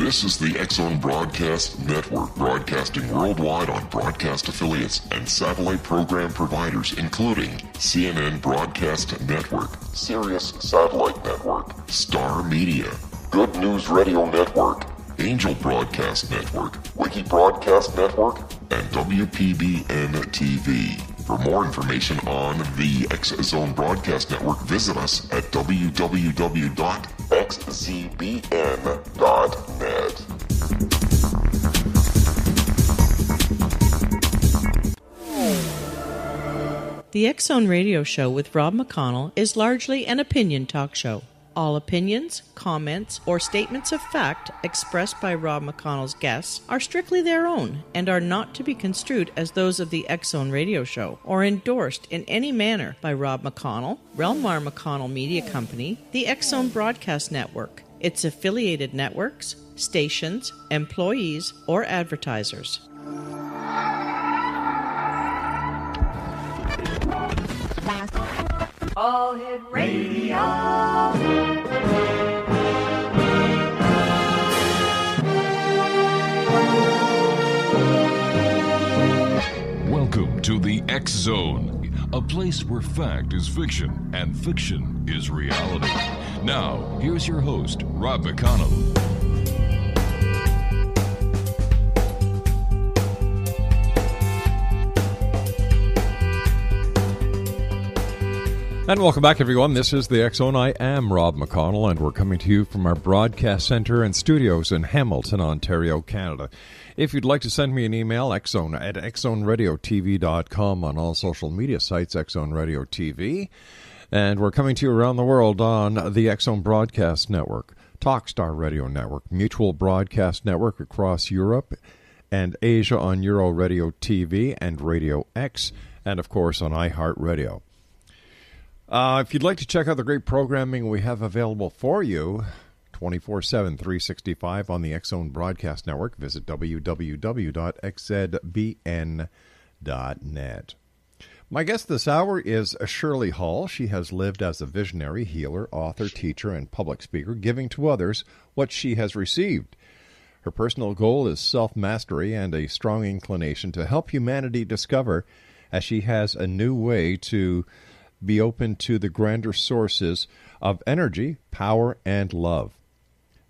This is the X-Zone Broadcast Network, broadcasting worldwide on broadcast affiliates and satellite program providers, including CNN Broadcast Network, Sirius Satellite Network, Star Media, Good News Radio Network, Angel Broadcast Network, Wiki Broadcast Network, and WPBN TV. For more information on the X-Zone Broadcast Network, visit us at www.xzbn.net. The X-Zone Radio Show with Rob McConnell is largely an opinion talk show. All opinions, comments, or statements of fact expressed by Rob McConnell's guests are strictly their own and are not to be construed as those of the X-Zone Radio Show or endorsed in any manner by Rob McConnell, Relmar McConnell Media Company, the X-Zone Broadcast Network, its affiliated networks, stations, employees, or advertisers. All Hit Radio. Welcome to the X-Zone, a place where fact is fiction and fiction is reality. Now, here's your host, Rob McConnell. And welcome back, everyone. This is the X-Zone. I am Rob McConnell, and we're coming to you from our broadcast center and studios in Hamilton, Ontario, Canada. If you'd like to send me an email, xzone at xzoneradiotv.com, on all social media sites, X-Zone Radio TV. And we're coming to you around the world on the X-Zone Broadcast Network, Talkstar Radio Network, Mutual Broadcast Network across Europe and Asia on Euro Radio TV and Radio X, and, of course, on iHeartRadio. If you'd like to check out the great programming we have available for you 24/7, 365 on the X-Zone Broadcast Network, visit www.xzbn.net. My guest this hour is Shirlee Hall. She has lived as a visionary, healer, author, teacher, and public speaker, giving to others what she has received. Her personal goal is self-mastery and a strong inclination to help humanity discover, as she has a new way to be open to the grander sources of energy, power, and love.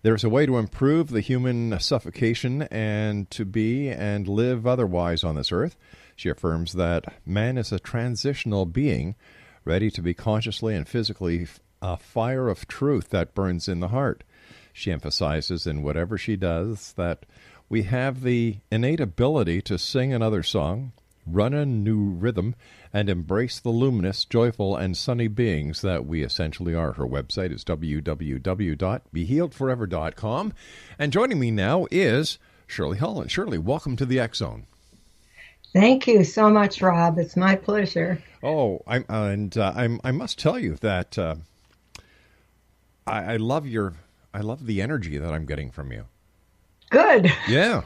There's a way to improve the human suffocation and to be and live otherwise on this earth. She affirms that man is a transitional being, ready to be consciously and physically a fire of truth that burns in the heart. She emphasizes in whatever she does that we have the innate ability to sing another song, run a new rhythm, and embrace the luminous, joyful, and sunny beings that we essentially are. Her website is www.BeHealedForever.com. And joining me now is Shirlee Hall. And Shirlee, welcome to the X-Zone. Thank you so much, Rob. It's my pleasure. Oh, I must tell you that I love the energy that I'm getting from you. Good. Yeah.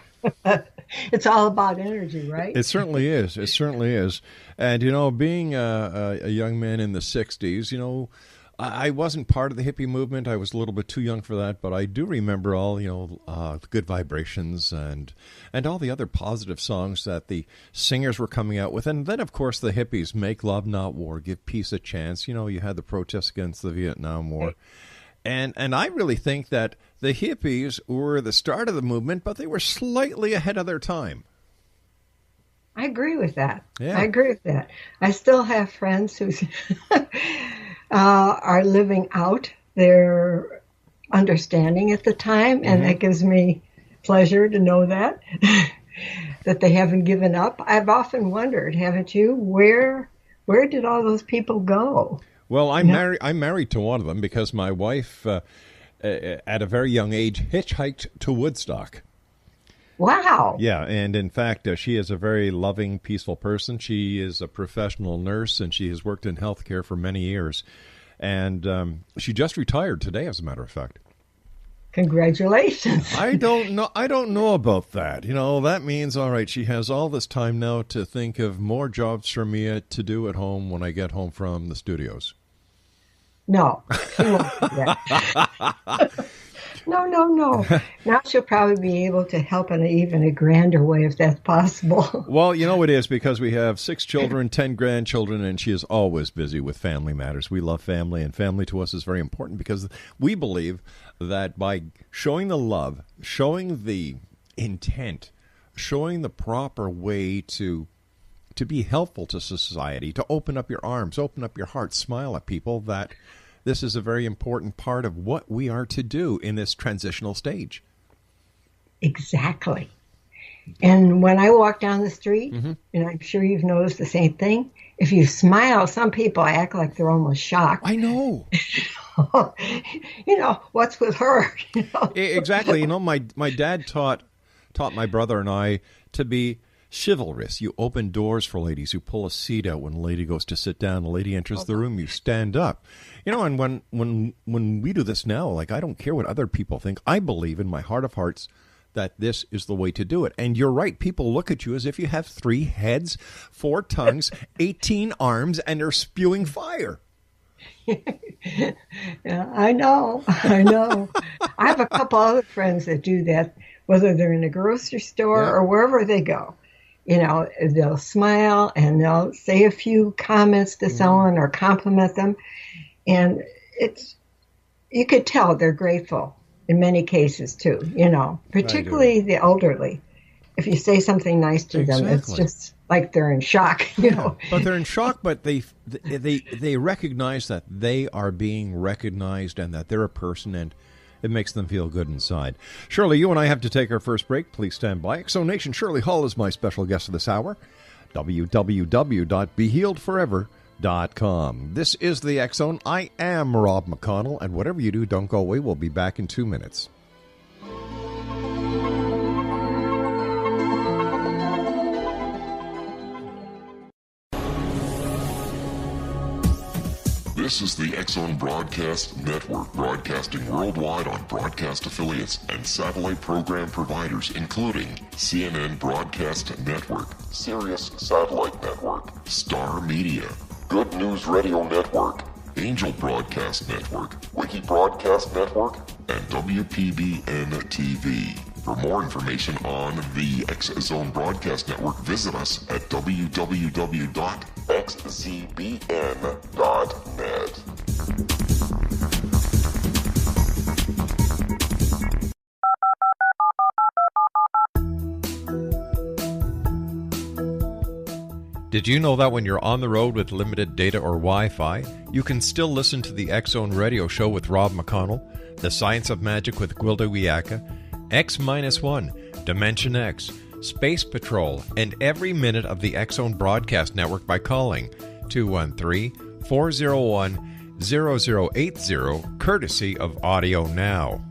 It's all about energy, right? It certainly is. It certainly is. And, being a young man in the 60s, I wasn't part of the hippie movement. I was a little bit too young for that, but I do remember all, the good vibrations and all the other positive songs that the singers were coming out with. And then, of course, the hippies, Make Love Not War, Give Peace a Chance. You had the protests against the Vietnam War. And I really think that the hippies were the start of the movement, but they were slightly ahead of their time. I agree with that. Yeah. I agree with that. I still have friends who are living out their understanding at the time, and that gives me pleasure to know that, that they haven't given up. I've often wondered, haven't you, where did all those people go? Well, I'm married to one of them because my wife, at a very young age, hitchhiked to Woodstock. Wow. Yeah, and in fact, she is a very loving, peaceful person. She is a professional nurse, and she has worked in healthcare for many years. And she just retired today, as a matter of fact. Congratulations. I don't know about that. That means, all right, she has all this time now to think of more jobs for me to do at home when I get home from the studios. No, she won't do that. No. Now she'll probably be able to help in even a grander way if that's possible. Well, it is because we have 6 children, 10 grandchildren, and she is always busy with family matters. We love family, and family to us is very important because we believe that by showing the love, showing the intent, showing the proper way to be helpful to society, to open up your arms, open up your heart, smile at people, that this is a very important part of what we are to do in this transitional stage. Exactly. And when I walk down the street, and I'm sure you've noticed the same thing, if you smile, some people act like they're almost shocked. I know. What's with her? Exactly. My dad taught my brother and I to be chivalrous. You open doors for ladies. You pull a seat out when a lady goes to sit down. The lady enters the room. You stand up. And when we do this now, like, I don't care what other people think. I believe in my heart of hearts that this is the way to do it. And you're right. People look at you as if you have 3 heads, 4 tongues, 18 arms, and are spewing fire. Yeah, I know. I have a couple other friends that do that, whether they're in a grocery store or wherever they go. They'll smile and they'll say a few comments to someone or compliment them. And you could tell they're grateful in many cases too, particularly the elderly. If you say something nice to them, it's just like they're in shock, But they're in shock, but they recognize that they are being recognized and that they're a person, and it makes them feel good inside. Shirley, you and I have to take our first break. Please stand by. Exonation, Shirley Hall is my special guest of this hour. www.BeHealedForever.com. This is the X Zone. I am Rob McConnell, and whatever you do, don't go away. We'll be back in 2 minutes. This is the X Zone Broadcast Network, broadcasting worldwide on broadcast affiliates and satellite program providers, including CNN Broadcast Network, Sirius Satellite Network, Star Media, Good News Radio Network, Angel Broadcast Network, Wiki Broadcast Network, and WPBN TV. For more information on the X Zone Broadcast Network, visit us at www.xzbn.net. Did you know that when you're on the road with limited data or Wi-Fi, you can still listen to the X Zone Radio Show with Rob McConnell, The Science of Magic with Gwilda Wiyaka, X-1, Dimension X, Space Patrol, and every minute of the X Zone Broadcast Network by calling 213-401-0080, courtesy of Audio Now.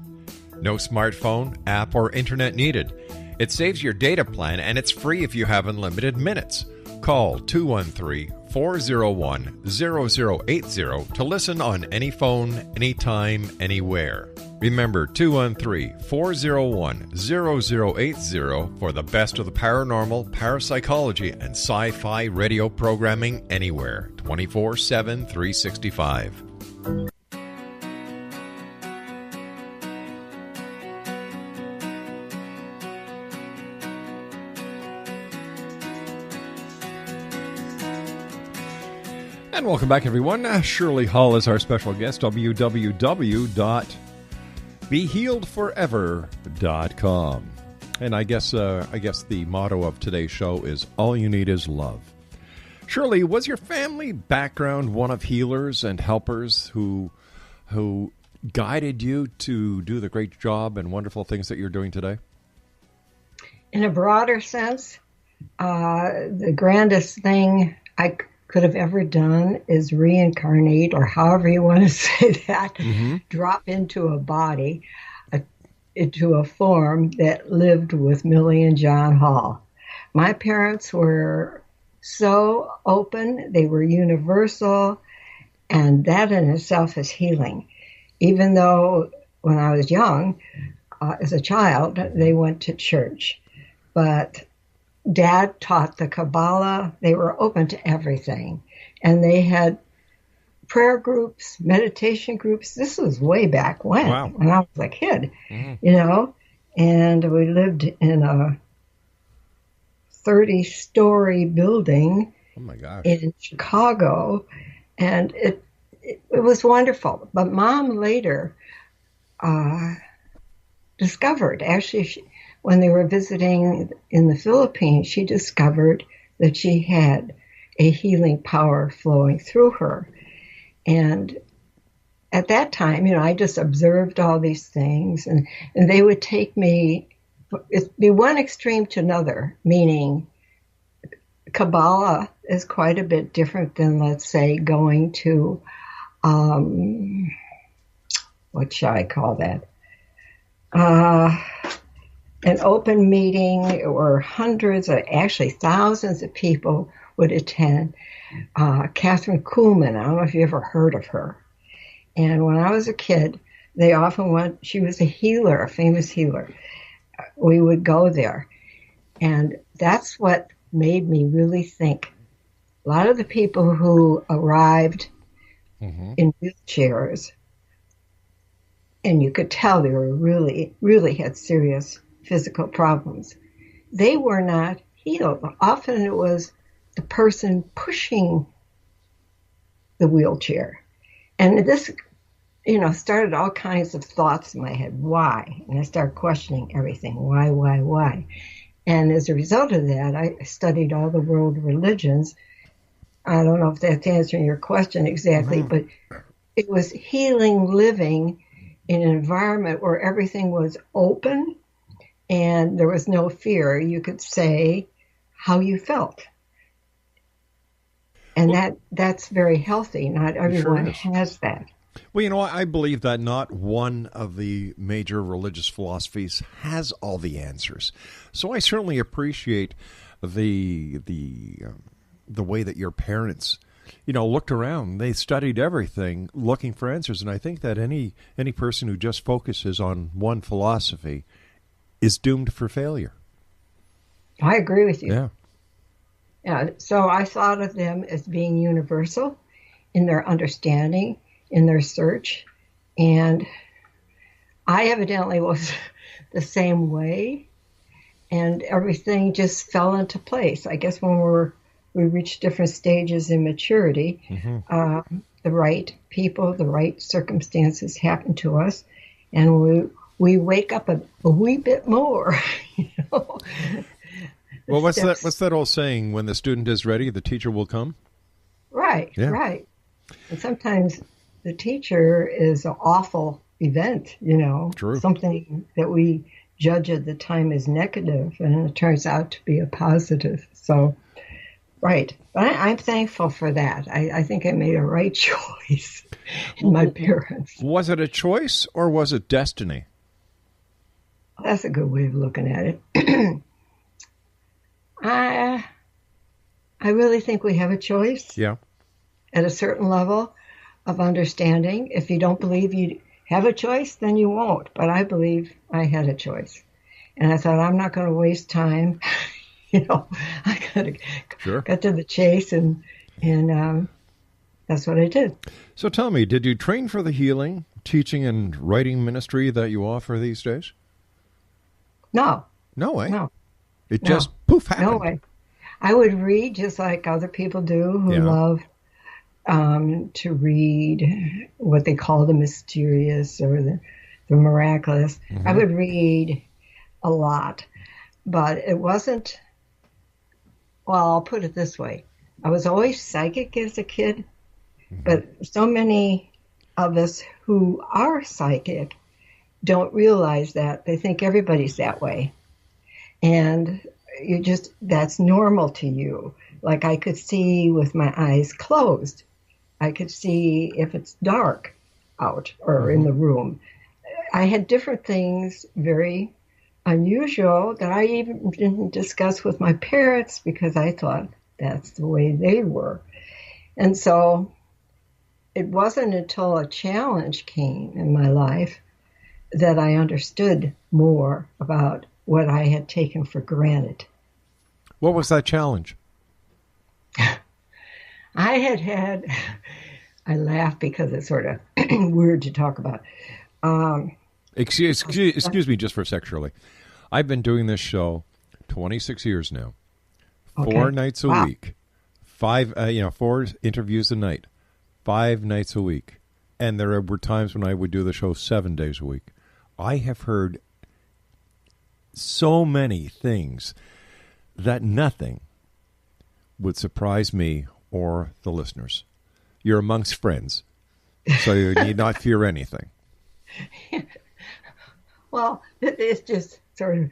No smartphone, app, or internet needed. It saves your data plan, and it's free if you have unlimited minutes. Call 213-401-0080 to listen on any phone, anytime, anywhere. Remember, 213-401-0080 for the best of the paranormal, parapsychology, and sci-fi radio programming anywhere, 24/7, 365. And welcome back, everyone. Shirley Hall is our special guest. www.BeHealedForever.com. And I guess the motto of today's show is all you need is love. Shirley, was your family background one of healers and helpers who guided you to do the great job and wonderful things that you're doing today? In a broader sense, the grandest thing I could have ever done is reincarnate, or however you want to say that, drop into a body, into a form that lived with Millie and John Hall. My parents were so open, they were universal, and that in itself is healing. Even though when I was young, as a child, they went to church. But Dad taught the Kabbalah. They were open to everything. And they had prayer groups, meditation groups. This was way back when I was a kid, and we lived in a 30-story building in Chicago, and it was wonderful. But Mom later discovered, actually, when they were visiting in the Philippines, she discovered that she had a healing power flowing through her. And at that time, I just observed all these things, and they would take me, it'd be one extreme to another, meaning Kabbalah is quite a bit different than, let's say, going to, what shall I call that? An open meeting where hundreds, actually thousands of people would attend. Catherine Kuhlman, I don't know if you ever heard of her. And when I was a kid, they often went, she was a healer, a famous healer. We would go there. And that's what made me really think. A lot of the people who arrived in wheelchairs, and you could tell they were really had serious physical problems, they were not healed. Often it was the person pushing the wheelchair. And this, started all kinds of thoughts in my head. Why? And I started questioning everything. Why? And as a result of that, I studied all the world religions. I don't know if that's answering your question exactly, but it was healing living in an environment where everything was open and there was no fear. You could say how you felt. And that's very healthy. Not everyone has that. Well, I believe that not one of the major religious philosophies has all the answers. So I certainly appreciate the way that your parents, looked around. They studied everything, looking for answers. And I think that any person who just focuses on one philosophy is doomed for failure. I agree with you. Yeah. Yeah, so I thought of them as being universal in their understanding, in their search, and I evidently was the same way, and everything just fell into place. I guess when we reached different stages in maturity, the right people, the right circumstances happen to us, and we wake up a wee bit more, Well, what's that old saying? When the student is ready, the teacher will come? Right, yeah. Right. And sometimes the teacher is an awful event, True. Something that we judge at the time as negative, and it turns out to be a positive. So, right. But I'm thankful for that. I think I made a right choice in my parents. Was it a choice or was it destiny? That's a good way of looking at it. I really think we have a choice. Yeah. At a certain level of understanding. If you don't believe you have a choice, then you won't. But I believe I had a choice. And I thought, I'm not going to waste time. I got to get to the chase, and that's what I did. So tell me, did you train for the healing, teaching, and writing ministry that you offer these days? No. No way? No. It just, poof, happened. No way. I would read just like other people do who love to read what they call the mysterious or the miraculous. I would read a lot, but it wasn't, well, I'll put it this way. I was always psychic as a kid, but so many of us who are psychic don't realize that. They think everybody's that way. And that's normal to you. Like I could see with my eyes closed. I could see if it's dark out or in the room. I had different things, very unusual, that I even didn't discuss with my parents because I thought that's the way they were. And so it wasn't until a challenge came in my life that I understood more about what I had taken for granted. What was that challenge? I had I laugh because it's sort of weird to talk about. Excuse me just for a sec, Shirley. I've been doing this show 26 years now. Okay. 4 nights a Wow. week. 4 interviews a night. 5 nights a week. And there were times when I would do the show 7 days a week. I have heard so many things that nothing would surprise me or the listeners. You're amongst friends, so you need not fear anything. Well, it's just sort of,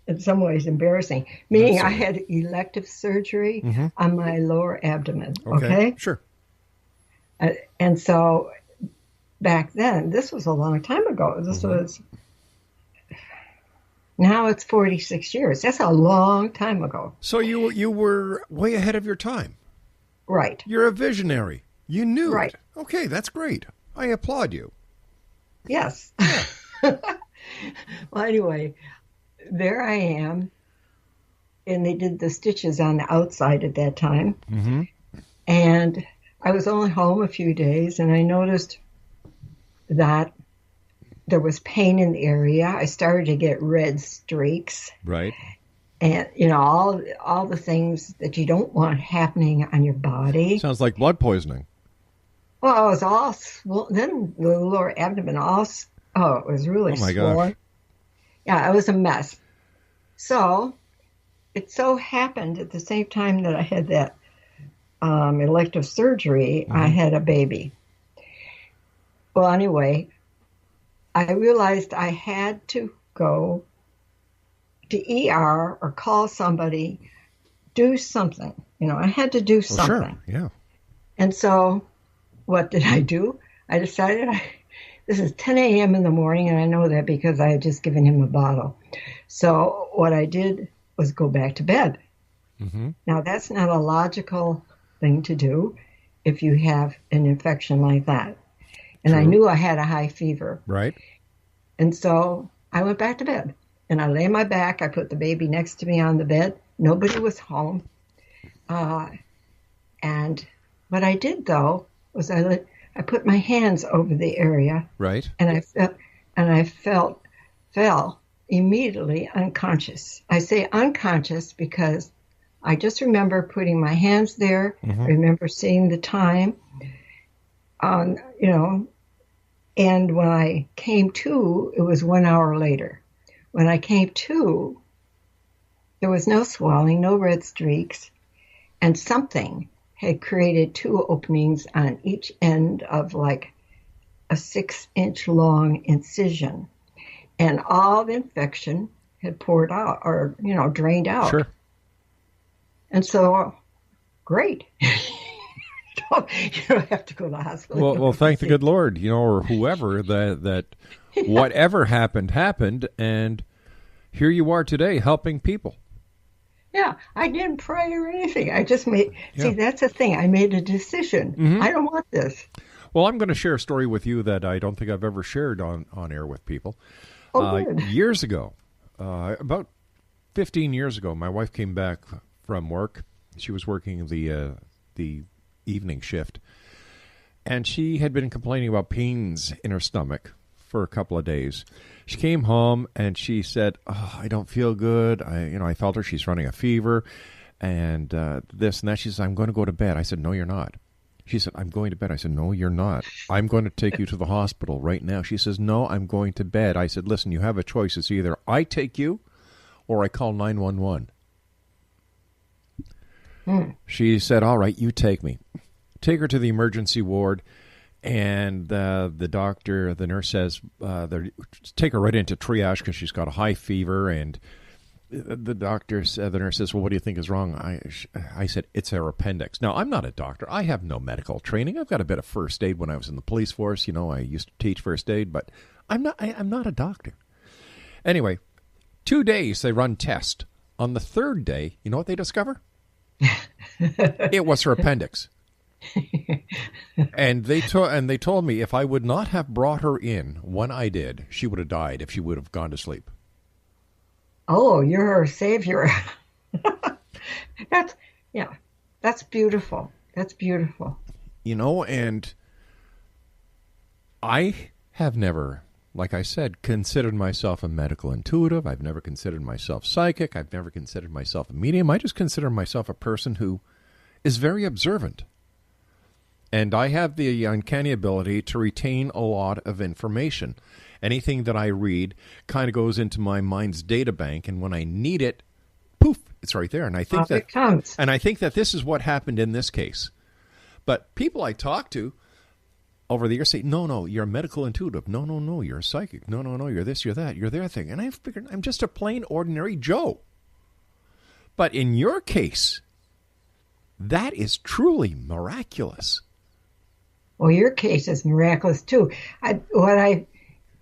in some ways, embarrassing. Meaning, I had elective surgery on my lower abdomen. Okay? Sure. And so back then, this was a long time ago. This was, now it's 46 years. That's a long time ago. So you were way ahead of your time. Right. You're a visionary. You knew Right. it. Okay, that's great. I applaud you. Yes. Well, anyway, there I am. And they did the stitches on the outside at that time. Mm-hmm. And I was only home a few days, and I noticed that there was pain in the area. I started to get red streaks. Right. And, all the things that you don't want happening on your body. Sounds like blood poisoning. Well, I was all then the lower abdomen, it was really Oh, my swollen. gosh. Yeah, it was a mess. So it so happened at the same time that I had that elective surgery, I had a baby. Well, anyway, I realized I had to go to ER or call somebody, do something. I had to do something. Sure, yeah. And so what did I do? I decided this is 10 a.m. in the morning, and I know that because I had just given him a bottle. So what I did was go back to bed. Mm-hmm. Now, that's not a logical thing to do if you have an infection like that. And I knew I had a high fever. Right. And so I went back to bed. And I lay my back. I put the baby next to me on the bed. Nobody was home. And what I did, though, was I put my hands over the area. Right. And I fell immediately unconscious. I say unconscious because I just remember putting my hands there. I remember seeing the time. And when I came to, it was 1 hour later. When I came to, there was no swelling, no red streaks, and something had created 2 openings on each end of like a 6-inch long incision. And all the infection had poured out or, drained out. Sure. And so, great. You don't have to go to the hospital. Well, thank the good Lord, or whoever that whatever happened, and here you are today helping people. Yeah, I didn't pray or anything. I just see, that's the thing. I made a decision. I don't want this. Well, I'm going to share a story with you that I don't think I've ever shared on air with people. Good. Years ago, about 15 years ago, my wife came back from work. She was working the evening shift, and she had been complaining about pains in her stomach for a couple of days. She came home and she said, I don't feel good. I felt her. She's running a fever and this and that. She said, I'm going to go to bed. I said, no, you're not. She said, I'm going to bed. I said, no, you're not. I'm going to take you to the hospital right now. She says, no, I'm going to bed. I said, listen, you have a choice. It's either I take you or I call 911. She said, all right, you take me. Take her to the emergency ward. And the nurse says, take her right into triage because she's got a high fever. And the nurse says, well, what do you think is wrong? I said, it's her appendix. Now, I'm not a doctor. I have no medical training. I've got a bit of first aid when I was in the police force. I used to teach first aid, but I'm not a doctor. Anyway, 2 days they run tests. On the 3rd day, you know what they discover? It was her appendix. And they told me if I would not have brought her in when I did, she would have died if she would have gone to sleep. Oh, you're her savior. That's beautiful. That's beautiful. and I have never, like I said, considered myself a medical intuitive. I've never considered myself psychic. I've never considered myself a medium. I just consider myself a person who is very observant. And I have the uncanny ability to retain a lot of information. Anything that I read kind of goes into my mind's data bank, and when I need it, poof, it's right there. And I think it comes. And I think that this is what happened in this case. But people I talk to over the years say, no, you're a medical intuitive. No, you're a psychic. No, you're this, you're that, you're their thing. And I figured I'm just a plain ordinary Joe. But in your case, that is truly miraculous. Well, your case is miraculous too.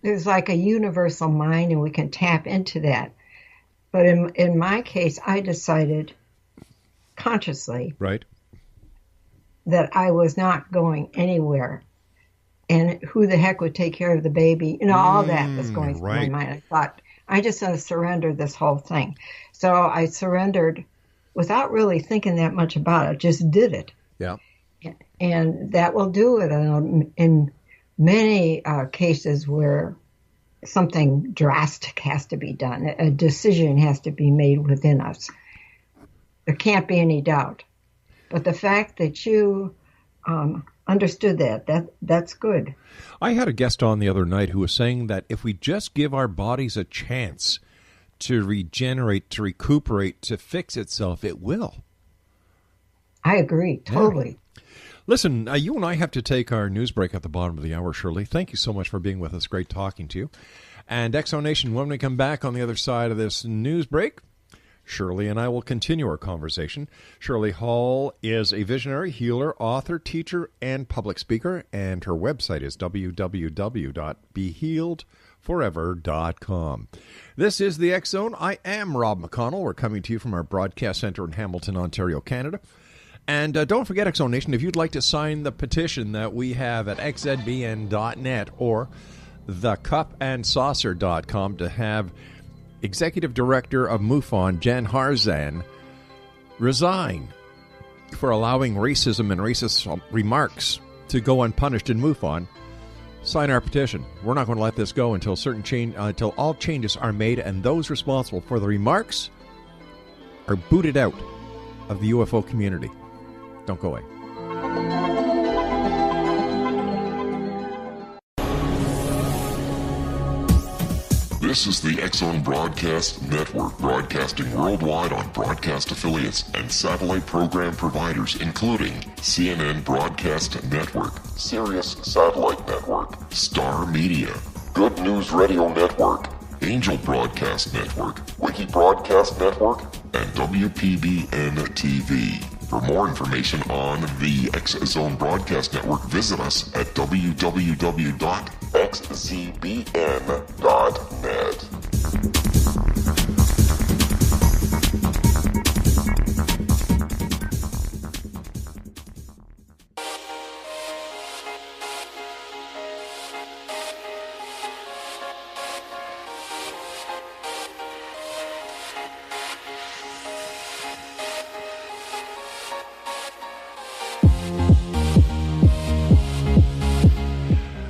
There's like a universal mind, and we can tap into that. But in my case, I decided consciously, right, that I was not going anywhere. And who the heck would take care of the baby? All that was going through my mind. I thought, I just want to surrender this whole thing. So I surrendered without really thinking that much about it, just did it. Yeah. And that will do it in many cases where something drastic has to be done. A decision has to be made within us. There can't be any doubt. But the fact that you understood that's good. I had a guest on the other night who was saying that if we just give our bodies a chance to regenerate, to recuperate, to fix itself, it will. I agree, totally. Yeah. Listen, you and I have to take our news break at the bottom of the hour, Shirlee. Thank you so much for being with us. Great talking to you. And Exonation, when we come back on the other side of this news break, Shirlee and I will continue our conversation. Shirlee Hall is a visionary, healer, author, teacher, and public speaker, and her website is www.BeHealedForever.com. This is the X Zone. I am Rob McConnell. We're coming to you from our broadcast center in Hamilton, Ontario, Canada. And don't forget, Exonation, if you'd like to sign the petition that we have at xzbn.net or thecupandsaucer.com to have Executive Director of MUFON, Jan Harzan, resign for allowing racism and racist remarks to go unpunished in MUFON, sign our petition. We're not going to let this go until until all changes are made and those responsible for the remarks are booted out of the UFO community. Don't go away. This is the X Zone Broadcast Network, broadcasting worldwide on broadcast affiliates and satellite program providers, including CNN Broadcast Network, Sirius Satellite Network, Star Media, Good News Radio Network, Angel Broadcast Network, Wiki Broadcast Network, and WPBN TV. For more information on the X Zone Broadcast Network, visit us at www.xzbn.net.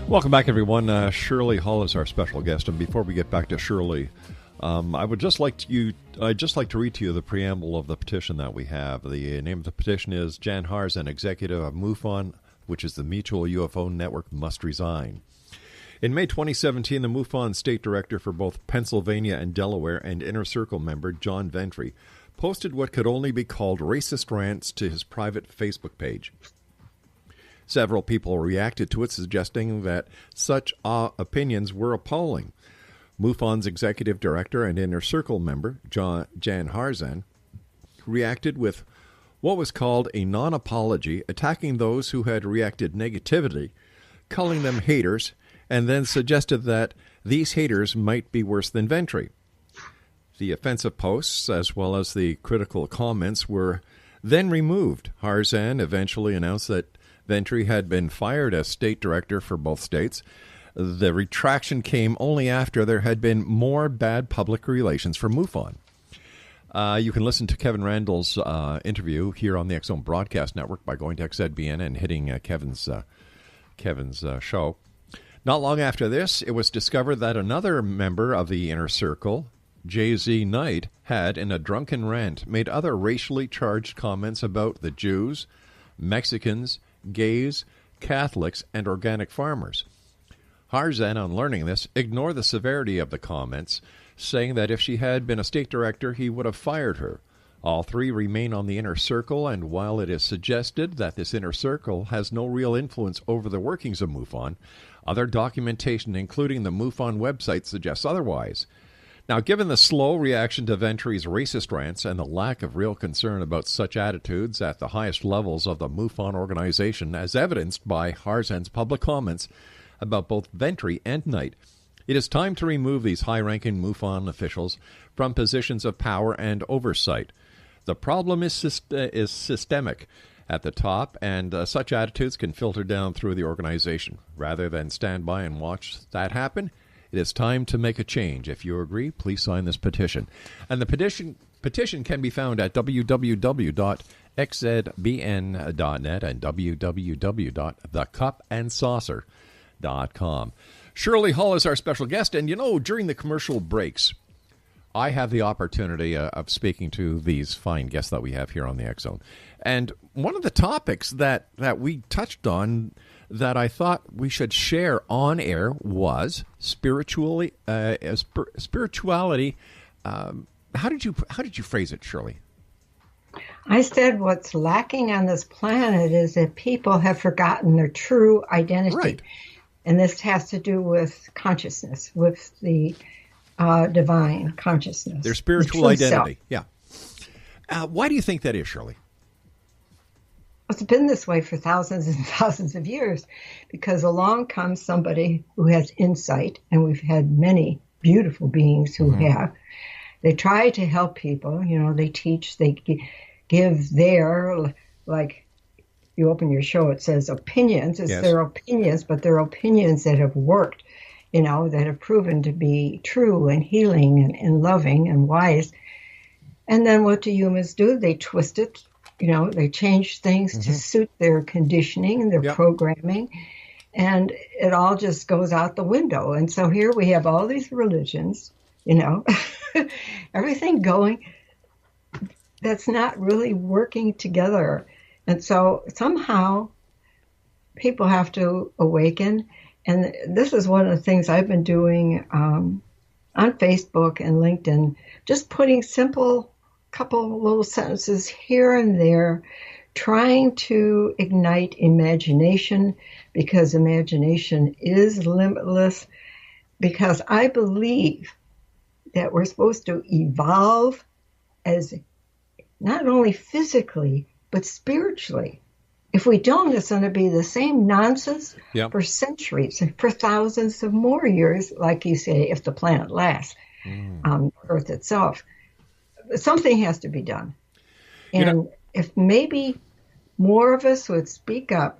Welcome back, everyone. Shirlee Hall is our special guest, and before we get back to Shirlee, I'd just like to read to you the preamble of the petition that we have. The name of the petition is Jan Harzan, Executive of MUFON, which is the Mutual UFO Network, must resign. In May 2017, the MUFON State Director for both Pennsylvania and Delaware and Inner Circle member John Ventry posted what could only be called racist rants to his private Facebook page. Several people reacted to it, suggesting that such opinions were appalling. MUFON's executive director and Inner Circle member, Jan Harzan, reacted with what was called a non-apology, attacking those who had reacted negatively, calling them haters, and then suggested that these haters might be worse than Ventry. The offensive posts, as well as the critical comments, were then removed. Harzan eventually announced that Ventry had been fired as state director for both states. The retraction came only after there had been more bad public relations for MUFON. You can listen to Kevin Randall's interview here on the X Zone Broadcast Network by going to XZBN and hitting Kevin's show. Not long after this, it was discovered that another member of the Inner Circle, J.Z. Knight, had, in a drunken rant, made other racially charged comments about the Jews, Mexicans, gays, Catholics, and organic farmers. Harzan, on learning this, ignored the severity of the comments, saying that if she had been a state director, he would have fired her. All three remain on the Inner Circle, and while it is suggested that this Inner Circle has no real influence over the workings of MUFON, other documentation, including the MUFON website, suggests otherwise. Now, given the slow reaction to Venture's racist rants and the lack of real concern about such attitudes at the highest levels of the MUFON organization, as evidenced by Harzan's public comments about both Venture and Knight, it is time to remove these high-ranking MUFON officials from positions of power and oversight. The problem is systemic at the top, and such attitudes can filter down through the organization. Rather than stand by and watch that happen, it is time to make a change. If you agree, please sign this petition. And the petition can be found at www.xzbn.net and www.thecupandsaucer.com. Shirlee Hull is our special guest, and during the commercial breaks, I have the opportunity of speaking to these fine guests that we have here on the X Zone. And one of the topics that we touched on that I thought we should share on air was spirituality. How did you phrase it, Shirlee? I said what's lacking on this planet is that people have forgotten their true identity. Right. And this has to do with consciousness, with the divine consciousness. Their spiritual identity, self. Yeah. Why do you think that is, Shirlee? It's been this way for thousands and thousands of years, because along comes somebody who has insight, and we've had many beautiful beings who have. They try to help people, they teach, they give their, like you open your show, it says opinions. It's their opinions, but they're opinions that have worked, that have proven to be true and healing and loving and wise. And then what do humans do? They twist it. They change things to suit their conditioning, their programming, and it all just goes out the window. And so here we have all these religions, everything going that's not really working together. And so somehow people have to awaken. And this is one of the things I've been doing on Facebook and LinkedIn, just putting simple couple little sentences here and there, trying to ignite imagination, because imagination is limitless, because I believe that we're supposed to evolve as not only physically, but spiritually. If we don't, it's going to be the same nonsense for centuries and for thousands of more years, like you say, if the planet lasts, Earth itself. Something has to be done. And if maybe more of us would speak up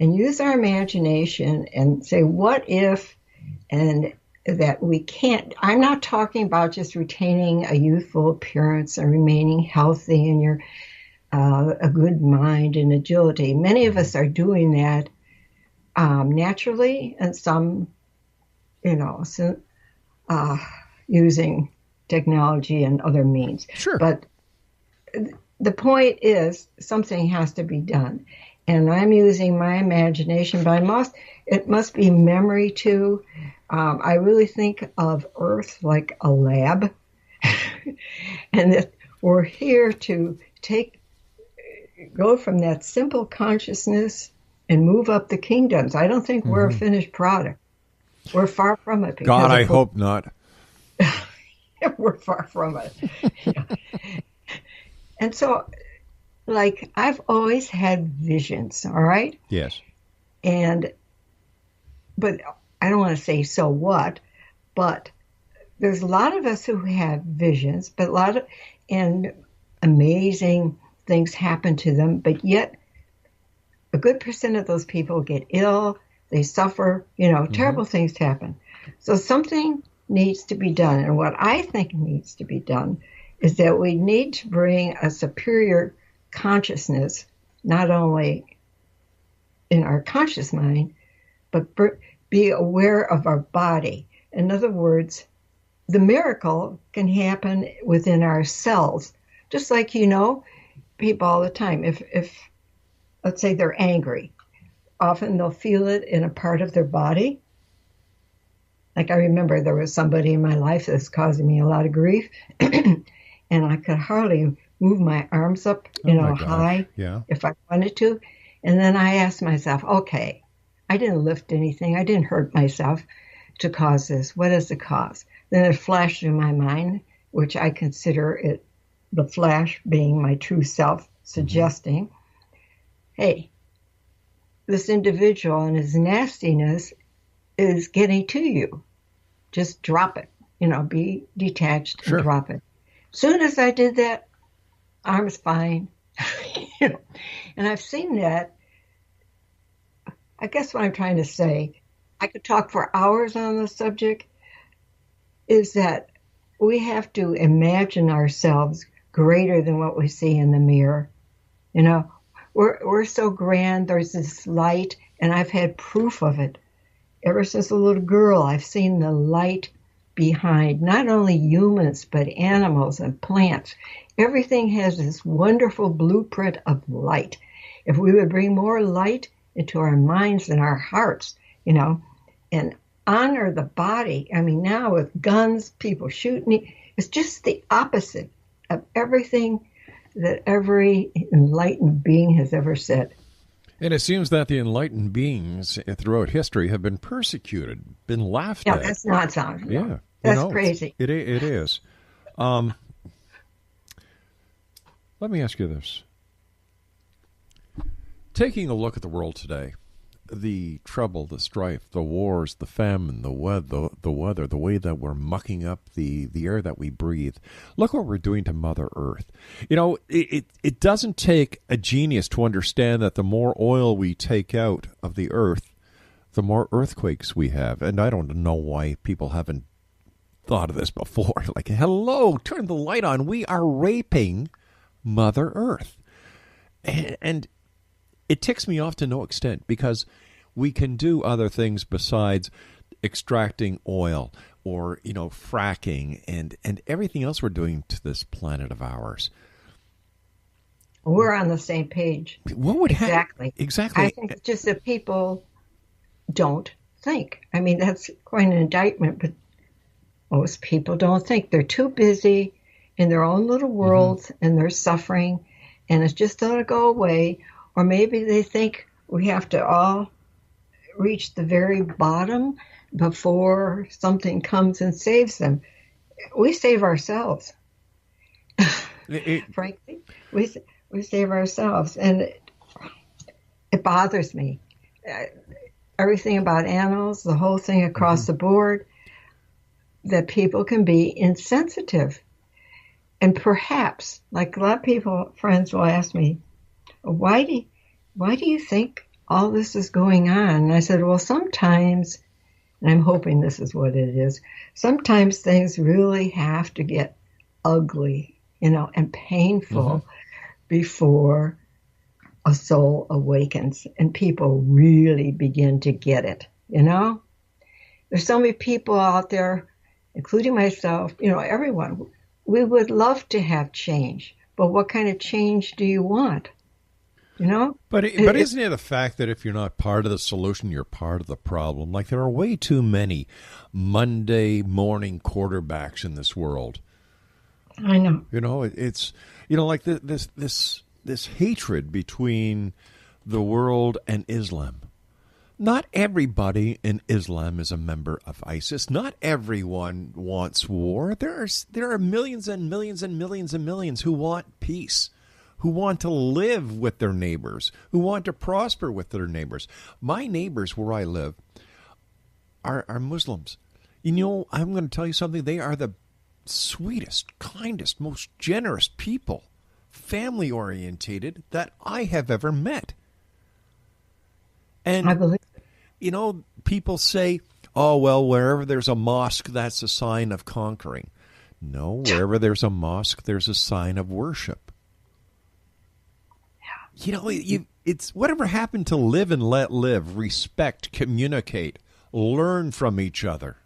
and use our imagination and say, what if, and that we can't, I'm not talking about just retaining a youthful appearance and remaining healthy and your a good mind and agility. Many of us are doing that naturally, and some, using technology and other means. Sure. But the point is, something has to be done. And I'm using my imagination, but it must be memory too. I really think of Earth like a lab, and that we're here to go from that simple consciousness and move up the kingdoms. I don't think we're a finished product. We're far from it. God, I hope not. We're far from it. And so, I've always had visions, all right? Yes. But I don't want to say so what, but there's a lot of us who have visions, but and amazing things happen to them, but yet a good percent of those people get ill, they suffer, terrible things happen. So something needs to be done. And what I think needs to be done is that we need to bring a superior consciousness, not only in our conscious mind, but be aware of our body. In other words, the miracle can happen within our cells. Just like, people all the time, if let's say they're angry, often they'll feel it in a part of their body. Like I remember there was somebody in my life that's causing me a lot of grief, and I could hardly move my arms up, high if I wanted to. And then I asked myself, okay, I didn't lift anything. I didn't hurt myself to cause this. What is the cause? Then it flashed in my mind, which I consider it, the flash being my true self, suggesting, hey, this individual and his nastiness is getting to you. Just drop it, be detached and drop it. Soon as I did that, arm's fine. And I've seen that. I guess what I'm trying to say, I could talk for hours on the subject, is that we have to imagine ourselves greater than what we see in the mirror. We're so grand. There's this light, and I've had proof of it. Ever since a little girl, I've seen the light behind not only humans, but animals and plants. Everything has this wonderful blueprint of light. If we would bring more light into our minds and our hearts, and honor the body. I mean, now with guns, people shooting, it's just the opposite of everything that every enlightened being has ever said. And it seems that the enlightened beings throughout history have been persecuted, been laughed at. Yeah, that's nonsense. Yeah. That's crazy. It is. Let me ask you this. Taking a look at the world today, the trouble, the strife, the wars, the famine, the weather, the way that we're mucking up the air that we breathe. Look what we're doing to Mother Earth. It doesn't take a genius to understand that the more oil we take out of the earth, the more earthquakes we have. And I don't know why people haven't thought of this before. Like, hello, turn the light on. We are raping Mother Earth. And it ticks me off to no extent because we can do other things besides extracting oil or, fracking and everything else we're doing to this planet of ours. We're on the same page. What would Exactly. Exactly. I think it's just that people don't think. I mean, that's quite an indictment, but most people don't think. They're too busy in their own little worlds and they're suffering and it's just going to go away. Or maybe they think we have to all reach the very bottom before something comes and saves them. We save ourselves. Frankly, we save ourselves. And it bothers me. Everything about animals, the whole thing across the board, that people can be insensitive. And perhaps, like a lot of people, friends will ask me, why do you think all this is going on? And I said, well, sometimes, and I'm hoping this is what it is, sometimes things really have to get ugly, and painful before a soul awakens and people really begin to get it, There's so many people out there, including myself, everyone, we would love to have change, but what kind of change do you want? But isn't it a fact that if you're not part of the solution, you're part of the problem? Like there are way too many Monday morning quarterbacks in this world. I know. It's like this hatred between the world and Islam. Not everybody in Islam is a member of ISIS. Not everyone wants war. There are millions and millions and millions and millions who want peace, who want to live with their neighbors, who want to prosper with their neighbors. My neighbors where I live are Muslims. I'm going to tell you something. They are the sweetest, kindest, most generous people, family-orientated, that I have ever met. And, I believe people say, oh, well, wherever there's a mosque, that's a sign of conquering. No, wherever there's a mosque, there's a sign of worship. You know, it's whatever happened to live and let live, respect, communicate, learn from each other.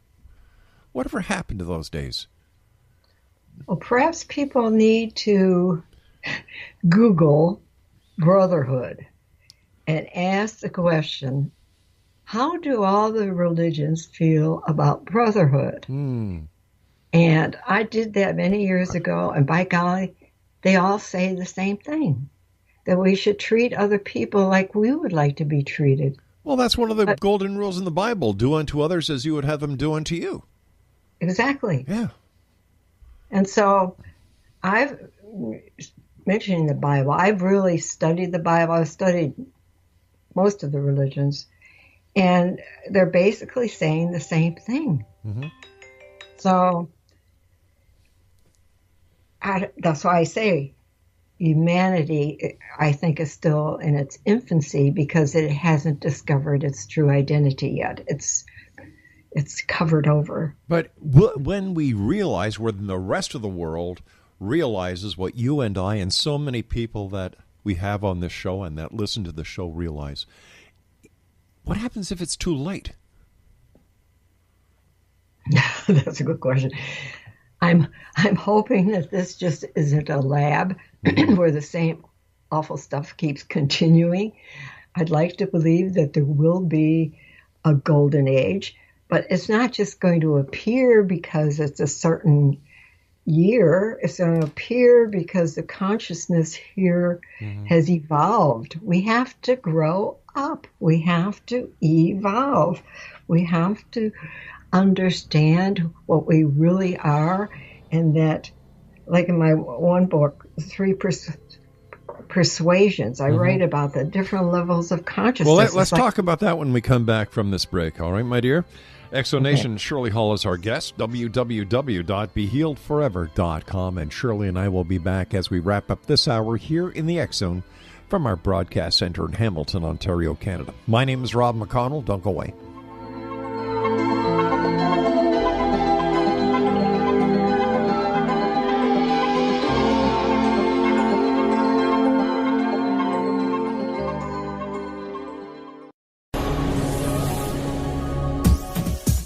Whatever happened to those days? Well, perhaps people need to Google brotherhood and ask the question, how do all the religions feel about brotherhood? And I did that many years ago, and by golly, they all say the same thing, that we should treat other people like we would like to be treated. Well, that's one of the golden rules in the Bible. Do unto others as you would have them do unto you. Exactly. Yeah. And so I've, mentioning the Bible, I've really studied the Bible. I've studied most of the religions, and they're basically saying the same thing. So that's why I say humanity, I think, is still in its infancy because it hasn't discovered its true identity yet. It's covered over. But when we realize, when the rest of the world realizes what you and I and so many people that we have on this show and that listen to the show realize, what happens if it's too late? That's a good question. I'm hoping that this just isn't a lab where the same awful stuff keeps continuing. I'd like to believe that there will be a golden age, but it's not just going to appear because it's a certain year. It's going to appear because the consciousness here has evolved. We have to grow up. We have to evolve. We have to understand what we really are, and that, like in my one book, 3 Persuasions, I write about the different levels of consciousness. Well, let's talk about that when we come back from this break, all right, my dear? Exonation, Shirlee Hall is our guest, www.BeHealedForever.com, and Shirlee and I will be back as we wrap up this hour here in the X-Zone from our broadcast center in Hamilton, Ontario, Canada. My name is Rob McConnell. Don't go away.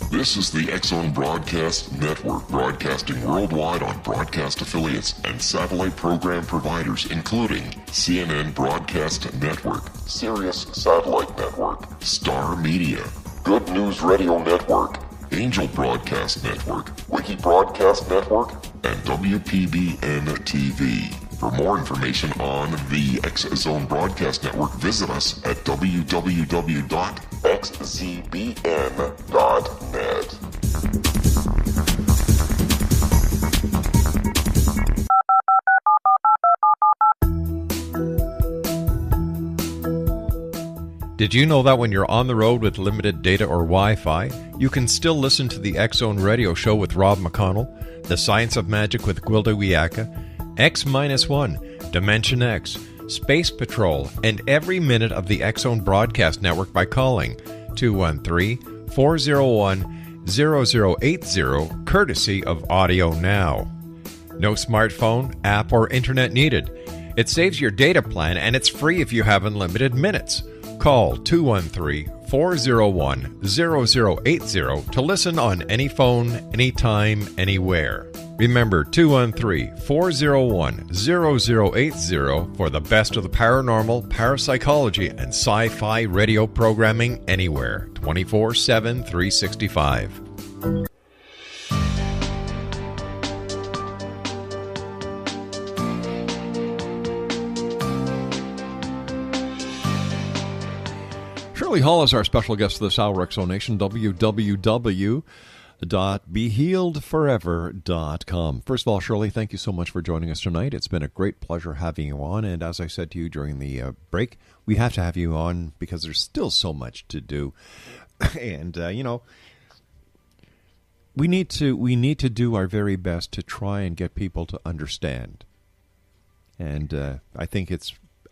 This is the X-Zone Broadcast Network, broadcasting worldwide on broadcast affiliates and satellite program providers, including CNN Broadcast Network, Sirius Satellite Network, Star Media, Good News Radio Network, Angel Broadcast Network, Wiki Broadcast Network, and WPBN TV. For more information on the X-Zone Broadcast Network, visit us at www.xzbn.net. Did you know that when you're on the road with limited data or Wi-Fi, you can still listen to the X-Zone Radio Show with Rob McConnell, The Science of Magic with Gwilda Wiyaka, X-1, Dimension X, Space Patrol, and every minute of the X-Zone Broadcast Network by calling 213-401-0080, courtesy of Audio Now. No smartphone, app, or internet needed. It saves your data plan, and it's free if you have unlimited minutes. Call 213-401-0080 to listen on any phone, anytime, anywhere. Remember, 213-401-0080 for the best of the paranormal, parapsychology, and sci-fi radio programming anywhere, 24/7, 365. Shirlee Hall is our special guest this hour, Exonation, www.BeHealedForever.com. First of all, Shirlee, thank you so much for joining us tonight. It's been a great pleasure having you on, and as I said to you during the break, we have to have you on because there's still so much to do. And, we need to do our very best to try and get people to understand. And I think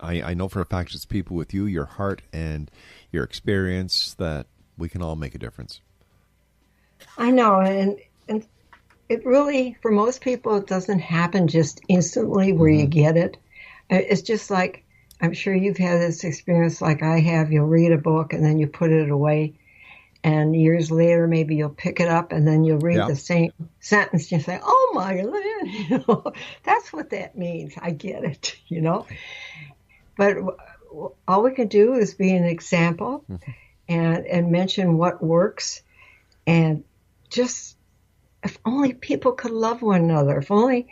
I know for a fact it's people with you, your heart, and your experience that we can all make a difference. I know, and it really, for most people, it doesn't happen just instantly where you get it. It's just like, I'm sure you've had this experience like I have. You'll read a book and then you put it away. And years later, maybe you'll pick it up and then you'll read the same sentence and you say, oh my God, that's what that means. I get it, But all we can do is be an example and mention what works. And just, if only people could love one another, if only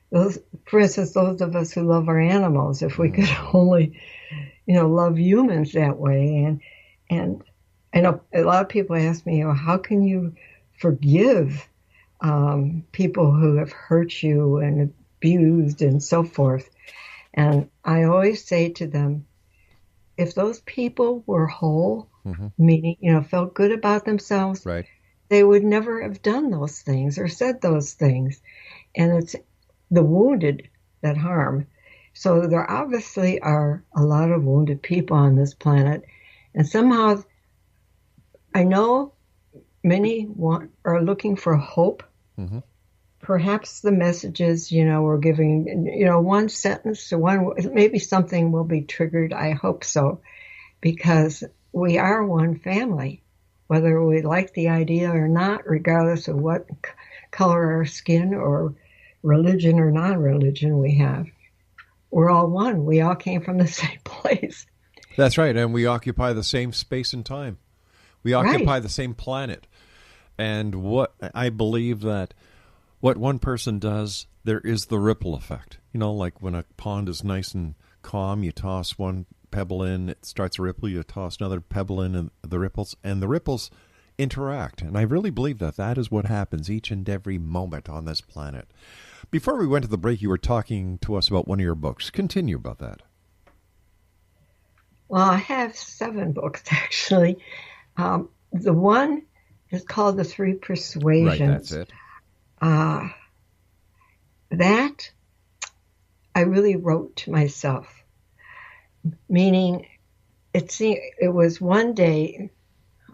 those, for instance, those of us who love our animals, if we could only, love humans that way. And I know a lot of people ask me, how can you forgive people who have hurt you and abused and so forth? And I always say to them, if those people were whole, meaning, felt good about themselves, Right. they would never have done those things or said those things. And it's the wounded that harm. So there obviously are a lot of wounded people on this planet. And somehow, I know many are looking for hope. Perhaps the messages, we're giving, one sentence or maybe something will be triggered. I hope so, because we are one family, whether we like the idea or not, regardless of what color our skin or religion or non-religion we have. We're all one. We all came from the same place. That's right, and we occupy the same space and time. We occupy the same planet. And what I believe that what one person does, there is the ripple effect. Like when a pond is nice and calm, you toss one pebble in, it starts a ripple, you toss another pebble in, and the ripples interact. And I really believe that that is what happens each and every moment on this planet. Before we went to the break, you were talking to us about one of your books. Continue about that. Well, I have 7 books, actually. The one is called The Three Persuasions. Right, that's it. That I really wrote to myself, meaning it was one day,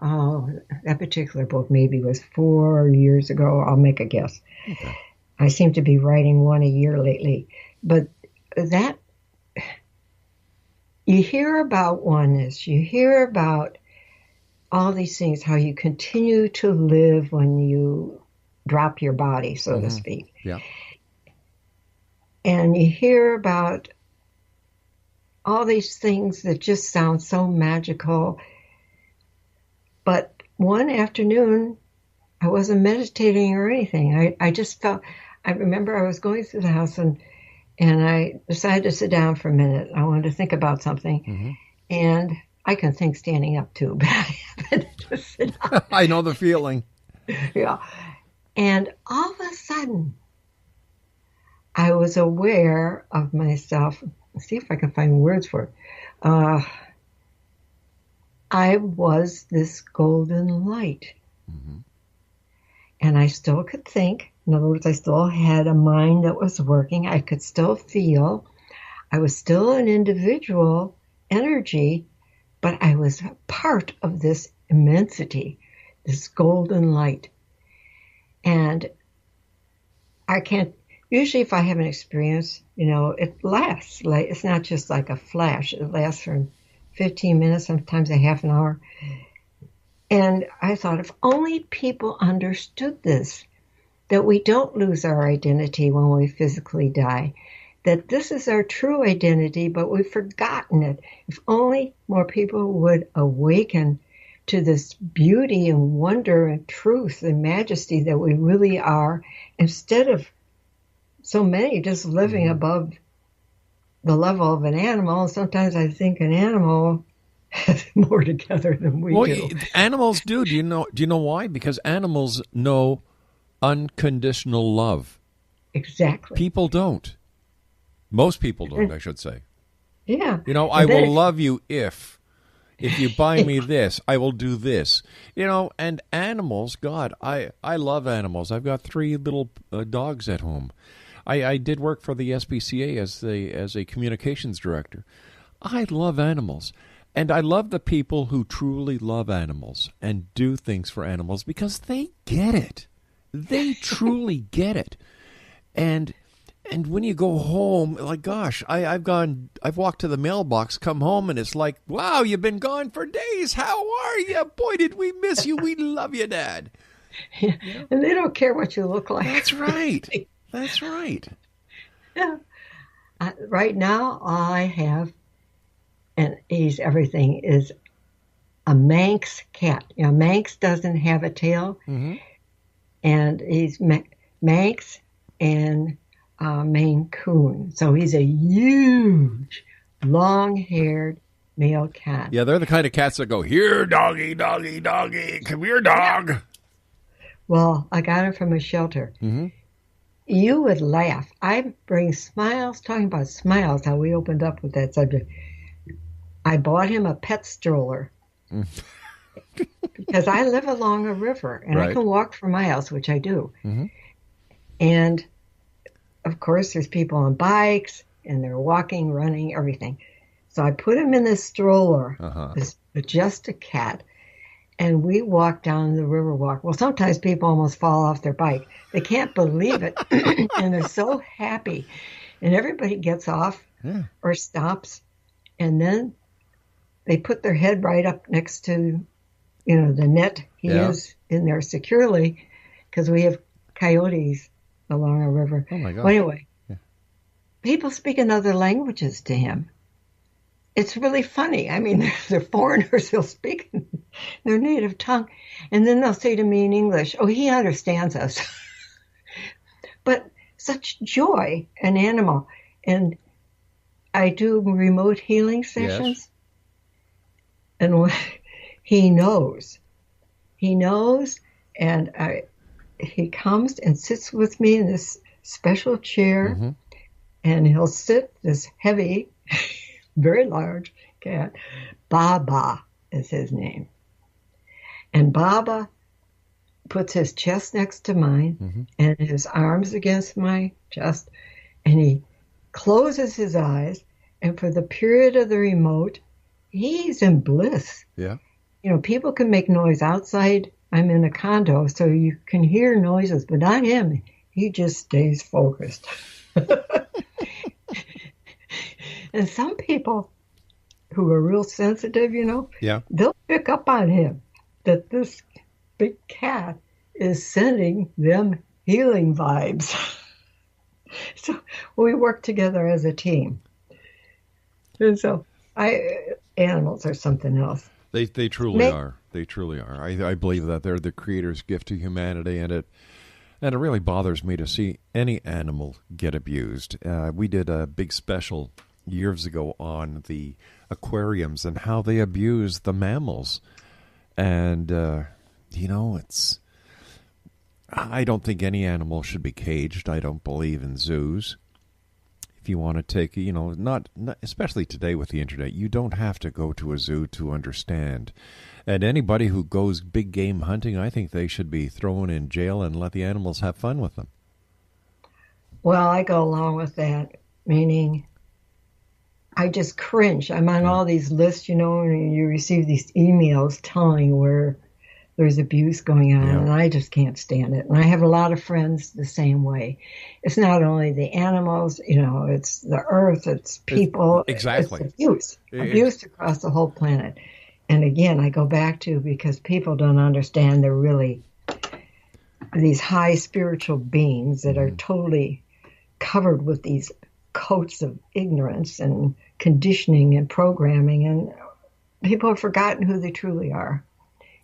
that particular book maybe was 4 years ago, I'll make a guess. Okay. I seem to be writing one a year lately. But that, you hear about oneness, you hear about all these things, how you continue to live when you drop your body, so to speak. Yeah. And you hear about all these things that just sound so magical. But one afternoon, I wasn't meditating or anything. I just felt, I remember I was going through the house and I decided to sit down for a minute. I wanted to think about something. And I can think standing up too, but I happened to just sit down. I know the feeling. Yeah. And all of a sudden, I was aware of myself. Let's see if I can find words for it. I was this golden light. And I still could think. In other words, I still had a mind that was working. I could still feel. I was still an individual energy, but I was a part of this immensity, this golden light. And I can't, usually if I have an experience, it lasts. Like, it's not just like a flash. It lasts for 15 minutes, sometimes a half an hour. And I thought, if only people understood this, that we don't lose our identity when we physically die, that this is our true identity, but we've forgotten it. If only more people would awaken to this beauty and wonder and truth and majesty that we really are, instead of so many just living above the level of an animal. Sometimes I think an animal has more together than we do. Animals do. Do you know why? Because animals know unconditional love. Exactly. People don't. Most people don't, I should say. Yeah. I will love you if you buy me this, I will do this. And animals, God, I love animals. I've got 3 little dogs at home. I did work for the SPCA as a communications director. I love animals. And I love the people who truly love animals and do things for animals because they get it. They truly get it. And when you go home, like, gosh, I've walked to the mailbox, come home, and it's like, wow, you've been gone for days. How are you? Boy, did we miss you. We love you, Dad. Yeah. And they don't care what you look like. That's right. That's right. Yeah. Right now, all I have, and he's everything, is a Manx cat. Manx doesn't have a tail, and he's Manx and Maine Coon. So he's a huge, long-haired male cat. Yeah, they're the kind of cats that go, here, doggy, doggy, doggy, come here, dog. Well, I got him from a shelter. You would laugh. I bring smiles, talking about smiles, how we opened up with that subject. I bought him a pet stroller because I live along a river and I can walk for miles, which I do. And, of course, there's people on bikes and they're walking, running, everything. So I put him in this stroller, this just a cat, and we walk down the river walk. Well, sometimes people almost fall off their bike. They can't believe it, and they're so happy. And everybody gets off or stops, and then they put their head right up next to, the net. He is in there securely because we have coyotes along a river. Oh, my God. Well, anyway, people speak in other languages to him. It's really funny. I mean, they're foreigners. They'll speak their native tongue. And then they'll say to me in English, oh, he understands us. But such joy, an animal. And I do remote healing sessions. And he knows. He knows. And he comes and sits with me in this special chair. And he'll sit, this heavy, very large cat. Baba is his name. And Baba puts his chest next to mine and his arms against my chest. And he closes his eyes. And for the period of the remote, he's in bliss. Yeah. People can make noise outside. I'm in a condo, so you can hear noises, but not him. He just stays focused. And some people who are real sensitive, they'll pick up on him that this big cat is sending them healing vibes. So we work together as a team. And so animals are something else. They truly are. They truly are. I believe that they're the Creator's gift to humanity, and it really bothers me to see any animal get abused. We did a big special years ago on the aquariums and how they abuse the mammals. And, it's... I don't think any animal should be caged. I don't believe in zoos. If you want to take, not especially today with the internet, you don't have to go to a zoo to understand. And anybody who goes big game hunting, I think they should be thrown in jail and let the animals have fun with them. Well, I go along with that, meaning I just cringe. I'm on all these lists, and you receive these emails telling where there's abuse going on, and I just can't stand it. And I have a lot of friends the same way. It's not only the animals, it's the earth, it's people. Exactly. It's abuse. Abuse across the whole planet. And again, I go back to because people don't understand they're really these high spiritual beings that are totally covered with these coats of ignorance and conditioning and programming, and people have forgotten who they truly are.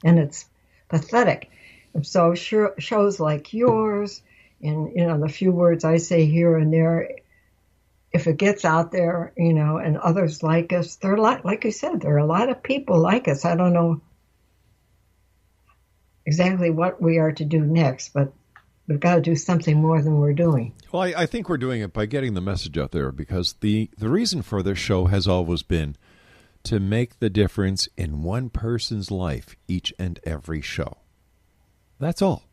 And it's pathetic. And so shows like yours and, the few words I say here and there, if it gets out there, and others like us, there are a lot, like you said, there are a lot of people like us. I don't know exactly what we are to do next, but we've got to do something more than we're doing. Well, I think we're doing it by getting the message out there, because the reason for this show has always been to make the difference in one person's life each and every show. That's all.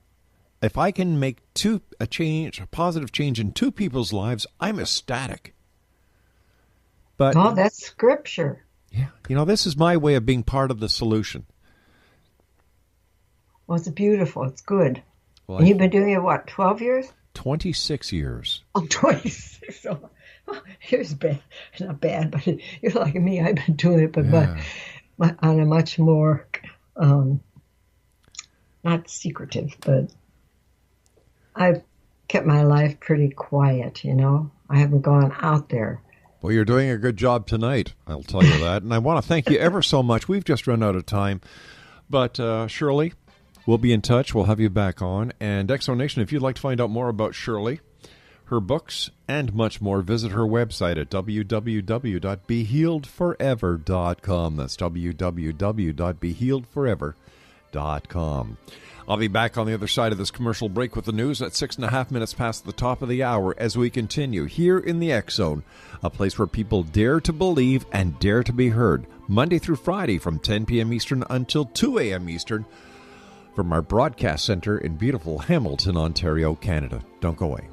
If I can make a positive change in two people's lives, I'm ecstatic. But that's scripture. Yeah. This is my way of being part of the solution. Well, it's beautiful. It's good. Well, And you've been doing it, what, 12 years? 26 years. Oh, 26. So, here's bad. Not bad, but you're like me. I've been doing it, but on a much more, not secretive, but I've kept my life pretty quiet, I haven't gone out there. Well, you're doing a good job tonight, I'll tell you that. And I want to thank you ever so much. We've just run out of time. But Shirlee, we'll be in touch. We'll have you back on. And X Zone Nation, if you'd like to find out more about Shirlee, her books, and much more, visit her website at www.BeHealedForever.com. That's www.BeHealedForever.com. I'll be back on the other side of this commercial break with the news at 6.5 minutes past the top of the hour as we continue here in the X Zone, a place where people dare to believe and dare to be heard, Monday through Friday from 10 p.m. Eastern until 2 a.m. Eastern from our broadcast center in beautiful Hamilton, Ontario, Canada. Don't go away.